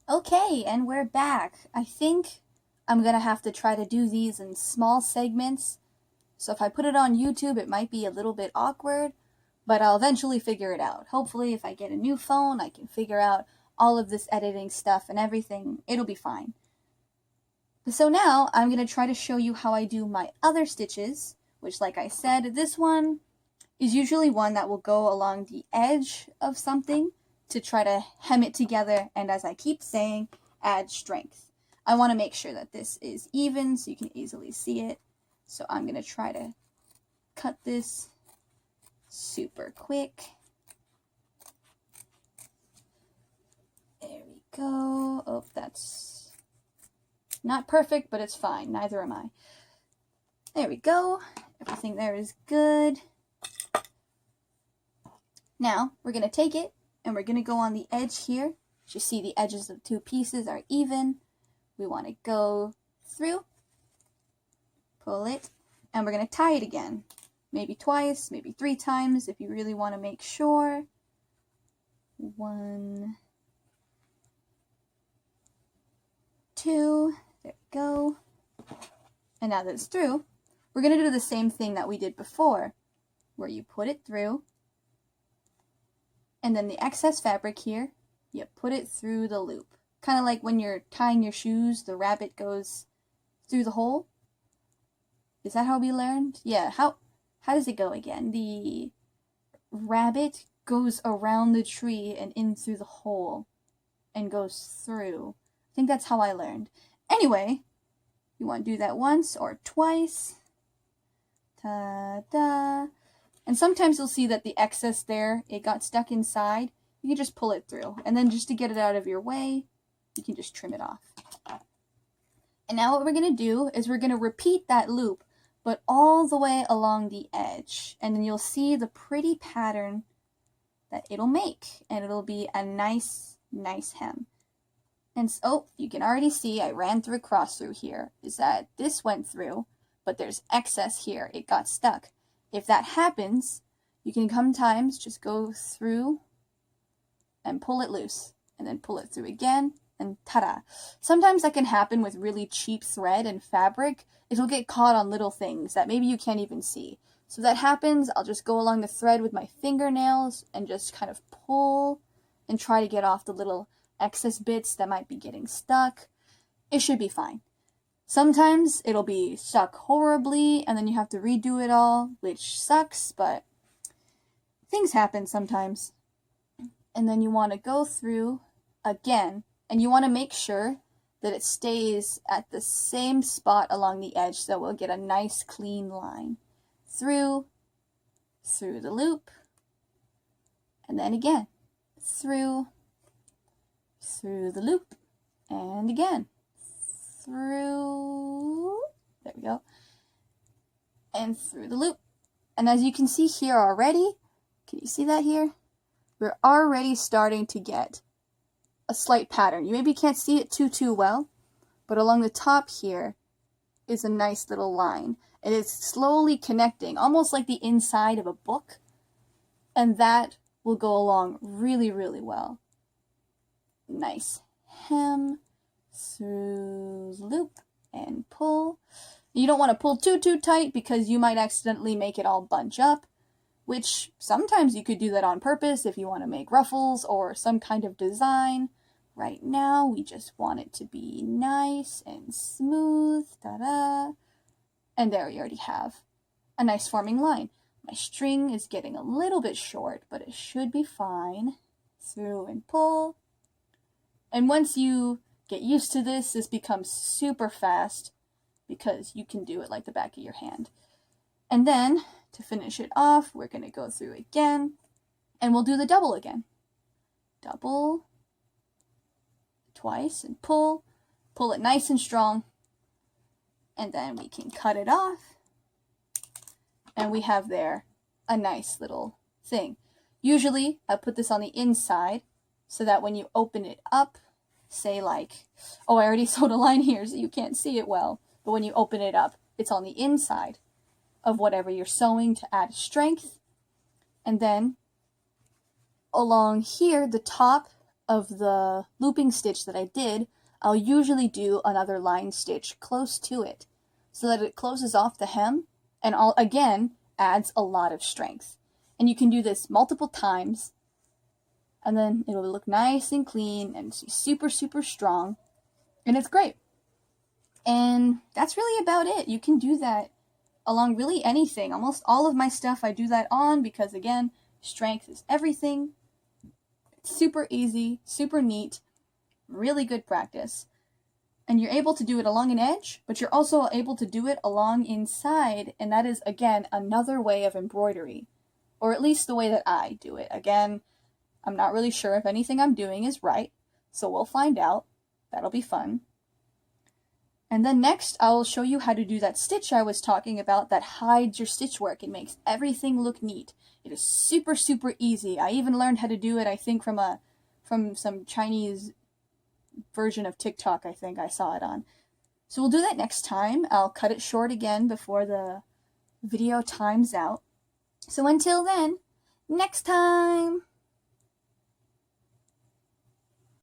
Okay, and we're back. I think I'm gonna have to try to do these in small segments. So if I put it on YouTube, it might be a little bit awkward, but I'll eventually figure it out. Hopefully, if I get a new phone, I can figure out all of this editing stuff and everything. It'll be fine. So now I'm gonna try to show you how I do my other stitches, which, like I said, this one is usually one that will go along the edge of something to try to hem it together, and as I keep saying, add strength. I want to make sure that this is even so you can easily see it. So I'm going to try to cut this super quick. There we go. Oh, that's not perfect, but it's fine. Neither am I. There we go. Everything there is good. Now, we're going to take it, and we're going to go on the edge here. You see the edges of the two pieces are even. We want to go through, pull it, and we're going to tie it again. Maybe twice, maybe 3 times if you really want to make sure. 1, 2, there we go. And now that it's through, we're going to do the same thing that we did before, where you put it through, and then the excess fabric here, you put it through the loop. Kind of like when you're tying your shoes, the rabbit goes through the hole. Is that how we learned? Yeah, how does it go again? The rabbit goes around the tree and in through the hole and goes through. I think that's how I learned. Anyway, you want to do that once or twice. Ta-da! And sometimes you'll see that the excess there, it got stuck inside. You can just pull it through. And then just to get it out of your way, you can just trim it off. And now what we're going to do is we're going to repeat that loop, but all the way along the edge. And then you'll see the pretty pattern that it'll make. And it'll be a nice, nice hem. And so you can already see I ran through a cross through here. Is that this went through, but there's excess here. It got stuck. If that happens, you can sometimes just go through and pull it loose, and then pull it through again, and ta-da. Sometimes that can happen with really cheap thread and fabric. It'll get caught on little things that maybe you can't even see. So if that happens, I'll just go along the thread with my fingernails and just kind of pull and try to get off the little excess bits that might be getting stuck. It should be fine. Sometimes it'll be stuck horribly, and then you have to redo it all, which sucks, but things happen sometimes. And then you want to go through again, and you want to make sure that it stays at the same spot along the edge so we'll get a nice clean line. Through the loop, and then again, through the loop, and again. Through, there we go, and through the loop. And as you can see here already, can you see that here? We're already starting to get a slight pattern. You maybe can't see it too well, but along the top here is a nice little line. And it's slowly connecting, almost like the inside of a book, and that will go along really, really well. Nice hem. Through the loop and pull. You don't want to pull too tight because you might accidentally make it all bunch up, which sometimes you could do that on purpose if you want to make ruffles or some kind of design. Right now, we just want it to be nice and smooth. Ta-da! And there we already have a nice forming line. My string is getting a little bit short, but it should be fine. Through and pull. And once you get used to this, this becomes super fast because you can do it like the back of your hand. And then, to finish it off, we're going to go through again, and we'll do the double again. Double, twice, and pull. Pull it nice and strong, and then we can cut it off, and we have there a nice little thing. Usually, I put this on the inside so that when you open it up, say like, oh, I already sewed a line here so you can't see it well, but when you open it up, it's on the inside of whatever you're sewing to add strength. And then along here, the top of the looping stitch that I did, I'll usually do another line stitch close to it so that it closes off the hem and again adds a lot of strength. And you can do this multiple times and then it'll look nice and clean and super, super strong. And it's great. And that's really about it. You can do that along really anything. Almost all of my stuff I do that on because, again, strength is everything. It's super easy, super neat, really good practice. And you're able to do it along an edge, but you're also able to do it along inside. And that is, again, another way of embroidery. Or at least the way that I do it. Again, I'm not really sure if anything I'm doing is right, so we'll find out. That'll be fun. And then next, I will show you how to do that stitch I was talking about that hides your stitch work and makes everything look neat. It is super, super easy. I even learned how to do it, I think, from some Chinese version of TikTok, I think I saw it on. So we'll do that next time. I'll cut it short again before the video times out. So until then, next time!